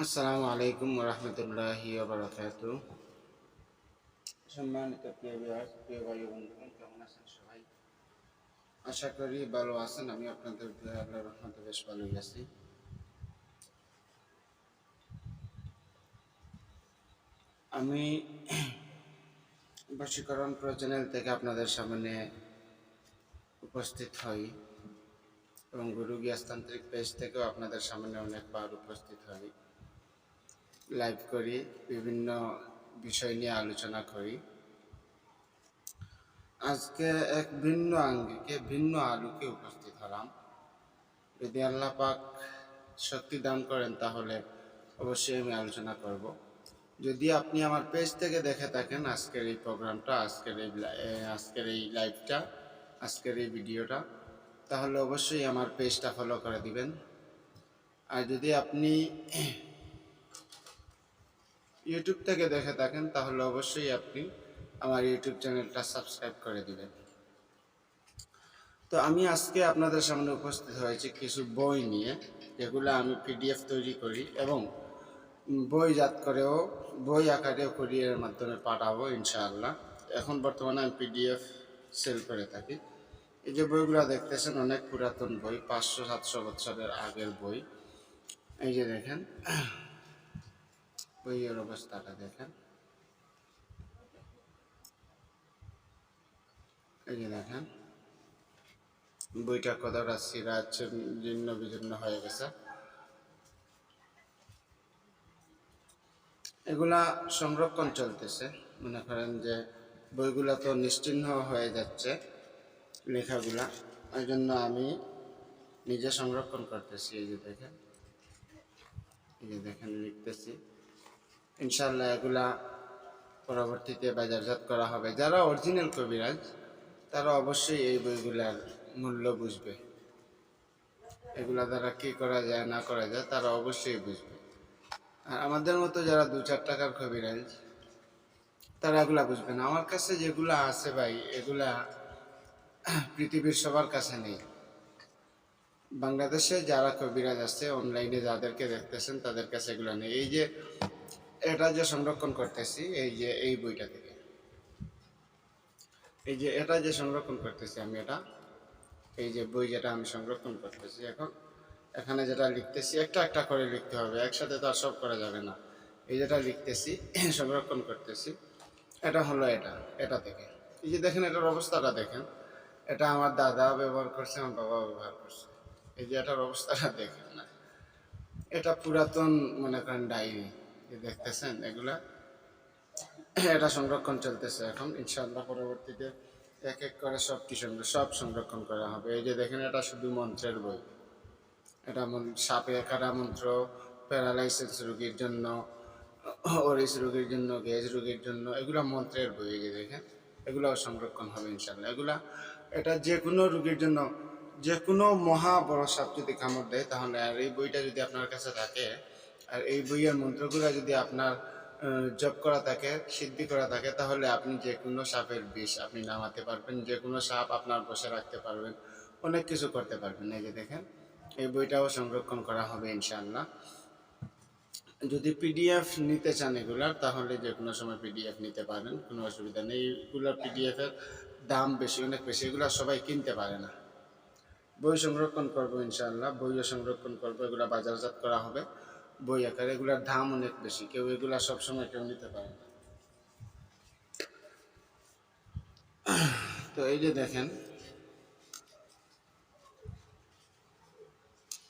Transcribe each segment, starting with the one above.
আসসালামু আলাইকুম রহমতুল্লাহি বারাকাতুহু। সম্মানিত প্রিয় ভিউয়ার্স, প্রিয় ভাই ও বন্ধুগণ, কেমন আছেন সবাই? আশা করি ভালো আছেন। আমি আপনাদের দোয়ায় আল্লাহর রহমতে বেশ ভালোই আছি। আমি বশীকরণ প্রো চ্যানেল থেকে আপনাদের সামনে উপস্থিত হই এবং গুরু গিয়াস্তান্ত্রিক পেজ থেকেও আপনাদের সামনে অনেকবার উপস্থিত হই, লাইভ করি, বিভিন্ন বিষয় নিয়ে আলোচনা করি। আজকে এক ভিন্ন আঙ্গিকে, ভিন্ন আলোকে উপস্থিত হলাম। যদি আল্লাহ পাক শক্তি দান করেন তাহলে অবশ্যই আমি আলোচনা করব। যদি আপনি আমার পেজ থেকে দেখে থাকেন আজকের এই প্রোগ্রামটা, আজকের এই লাইভটা, আজকের এই ভিডিওটা, তাহলে অবশ্যই আমার পেজটা ফলো করে দিবেন। আর যদি আপনি ইউটিউব থেকে দেখে থাকেন তাহলে অবশ্যই আপনি আমার ইউটিউব চ্যানেলটা সাবস্ক্রাইব করে দিবেন। তো আমি আজকে আপনাদের সামনে উপস্থিত হয়েছি কিছু বই নিয়ে, যেগুলো আমি পিডিএফ তৈরি করি এবং বইজাত করেও, বই আকারেও কুরিয়ারের মাধ্যমে পাঠাবো ইনশাআল্লাহ। এখন বর্তমানে আমি পিডিএফ সেল করে থাকি। এই যে বইগুলো দেখতেছেন অনেক পুরাতন বই, 500-700 বছরের আগের বই। এই যে দেখেন বইয়ের অবস্থাটা দেখেন। এই যে দেখেন বইটা কতটা ছিঁড়া, জীর্ণ বিজীর্ণ হয়ে গেছে। এগুলা সংরক্ষণ চলতেছে। মনে করেন যে বইগুলা তো নিশ্চিহ্ন হয়ে যাচ্ছে লেখাগুলা, ওই জন্য আমি নিজে সংরক্ষণ করতেছি। এই যে দেখেন, এই যে দেখেন লিখতেছি। ইনশাআল্লাহ এগুলা পরবর্তীতে বাজারজাত করা হবে। যারা অরিজিনাল কবিরাজ তারা অবশ্যই এই বইগুলার মূল্য বুঝবে। এগুলা দ্বারা কী করা যায় না করা যায় তারা অবশ্যই বুঝবে। আর আমাদের মতো যারা 2-4 টাকার কবিরাজ তারা এগুলা বুঝবে না। আমার কাছে যেগুলা আছে ভাই, এগুলা পৃথিবীর সবার কাছে নেই। বাংলাদেশে যারা কবিরাজ আছে, অনলাইনে যাদেরকে দেখতেছেন তাদের কাছে এগুলো নেই। এই যে এটা যে সংরক্ষণ করতেছি, এই যে এই বইটা থেকে, এই যে এটা যে সংরক্ষণ করতেছি আমি, এটা এই যে বই যেটা আমি সংরক্ষণ করতেছি এখন, এখানে যেটা লিখতেছি একটা একটা করে লিখতে হবে, একসাথে তো আর সব করা যাবে না। এই যেটা লিখতেছি সংরক্ষণ করতেছি, এটা হলো এটা, এটা থেকে। এই যে দেখেন এটার অবস্থাটা দেখেন, এটা আমার দাদা ব্যবহার করছে, আমার বাবা ব্যবহার করছে। এই যে এটার অবস্থাটা দেখেন না, এটা পুরাতন মনে করেন ডায়েরি দেখতেছেন এগুলা। এটা সংরক্ষণ চলতেছে এখন, ইনশাআল্লাহ পরবর্তীতে এক এক করে সব সংরক্ষণ করা হবে। এই যে দেখেন এটা শুধু মন্ত্রের বই। এটা সাপে কাটা মন্ত্র, প্যারালাইসিস রোগীর জন্য, ওরিস রোগীর জন্য, গ্যাস রোগীর জন্য, এগুলা মন্ত্রের বই। এই যে দেখেন এগুলাও সংরক্ষণ হবে ইনশাআল্লাহ। এগুলা এটা যে কোনো রোগীর জন্য, যে কোনো মহা বড় সাপ যদি কামড় দেয় তাহলে, আর এই বইটা যদি আপনার কাছে থাকে, আর এই বইয়ের মন্ত্রগুলো যদি আপনার জপ করা থাকে, সিদ্ধি করা থাকে, তাহলে আপনি যে কোনো সাপের বিষ আপনি নামাতে পারবেন, যে কোনো সাপ আপনার বসে রাখতে পারবেন, অনেক কিছু করতে পারবেন। এই যে দেখেন এই বইটাও সংরক্ষণ করা হবে ইনশাআল্লাহ। যদি পিডিএফ নিতে চান এগুলার, তাহলে যে কোনো সময় পিডিএফ নিতে পারেন, কোনো অসুবিধা নেই। এইগুলোর পিডিএফের দাম বেশি, অনেক বেশি, এগুলো সবাই কিনতে পারে না। বই সংরক্ষণ করবো ইনশাআল্লাহ, বইও সংরক্ষণ করবো, এগুলো বাজারজাত করা হবে বই আকারে। এগুলোর দাম অনেক বেশি, কেউ এগুলা সবসময় কেউ নিতে পারে না। তো এই যে দেখেন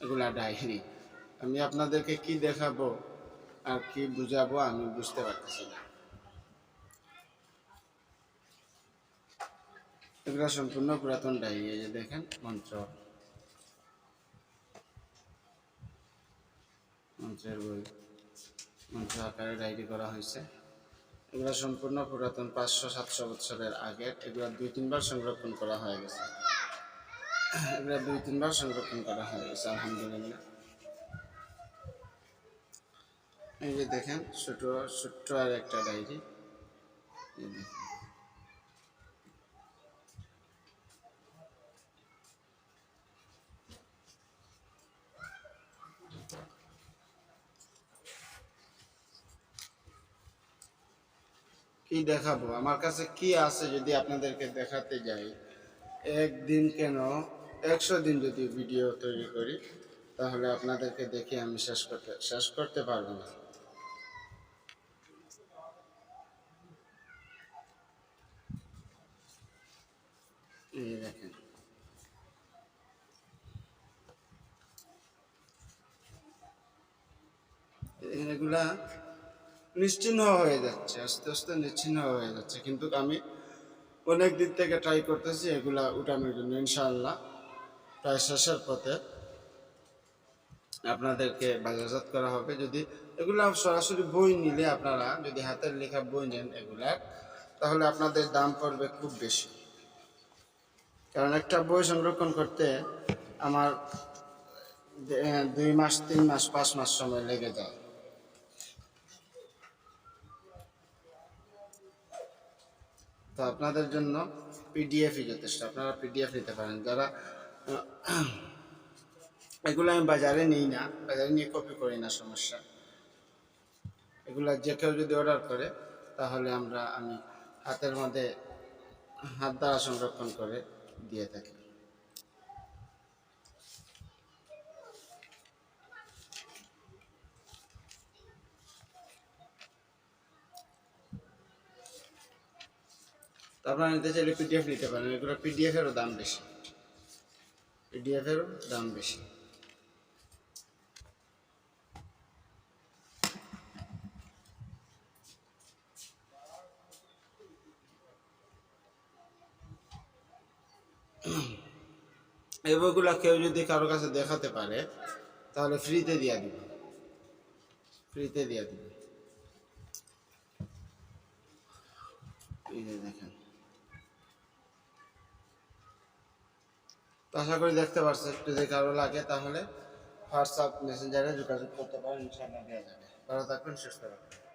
এগুলা ডায়েরি। আমি আপনাদেরকে কি দেখাবো আর কি বুঝাবো আমি বুঝতে পারতেছি না। এগুলো সম্পূর্ণ পুরাতন ডায়েরি। এই যে দেখেন মন্ত্রের বই, মন্ত্র আকারে ডায়েরি করা হয়েছে। এগুলো সম্পূর্ণ পুরাতন, 500-700 বছরের আগের। এগুলো 2-3 বার সংরক্ষণ করা হয়ে গেছে, এগুলো 2-3 বার সংরক্ষণ করা হয়ে গেছে আলহামদুলিল্লাহ। এই যে দেখেন ছোট ছোট্ট আর একটা ডায়েরি। কি দেখাবো, আমার কাছে কি আছে যদি আপনাদেরকে দেখাতে যাই, একদিন কেন 100 দিন যদি ভিডিও তৈরি করি তাহলে আপনাদেরকে দেখে আমি শেষ করতে পারবো না। এই দেখেন, এগুলা নিশ্চিহ্ন হয়ে যাচ্ছে, আস্তে আস্তে নিশ্চিহ্ন হয়ে যাচ্ছে, কিন্তু আমি অনেক দিন থেকে ট্রাই করতেছি এগুলা উঠানোর জন্য। ইনশাআল্লাহ প্রায় শেষের পথে আপনাদেরকে বাজারজাত করা হবে। যদি এগুলা সরাসরি বই নিলে, আপনারা যদি হাতের লেখা বই নেন এগুলার, তাহলে আপনাদের দাম পড়বে খুব বেশি। কারণ একটা বই সংরক্ষণ করতে আমার 2 মাস 3 মাস 5 মাস সময় লেগে যায়। তো আপনাদের জন্য পিডিএফই যথেষ্ট, আপনারা পিডিএফ নিতে পারেন। যারা এগুলো আমি বাজারে নিই না, বাজারে নিয়ে কপি করি না, সমস্যা। এগুলা যে কেউ যদি অর্ডার করে তাহলে আমি হাতের মধ্যে হাত দ্বারা সংরক্ষণ করে দিয়ে থাকি। তো আপনারা নিতে চাইলে পিডিএফ নিতে পারেন, এগুলো পিডিএফেরও দাম বেশি, পিডিএফেরও দাম বেশি। এই বইগুলো কেউ যদি কারো কাছে দেখাতে পারে তাহলে ফ্রিতে দিয়ে দিব, ফ্রিতে দিয়ে দিব। এই যে দেখেন, তো আশা করি দেখতে পারছেন। যদি কারো লাগে তাহলে হোয়াটসঅ্যাপ মেসেঞ্জারে যোগাযোগ করতে পারেন, ইনশাআল্লাহ দেওয়া যাবে। ভালো থাকবেন, সুস্থ থাকবেন।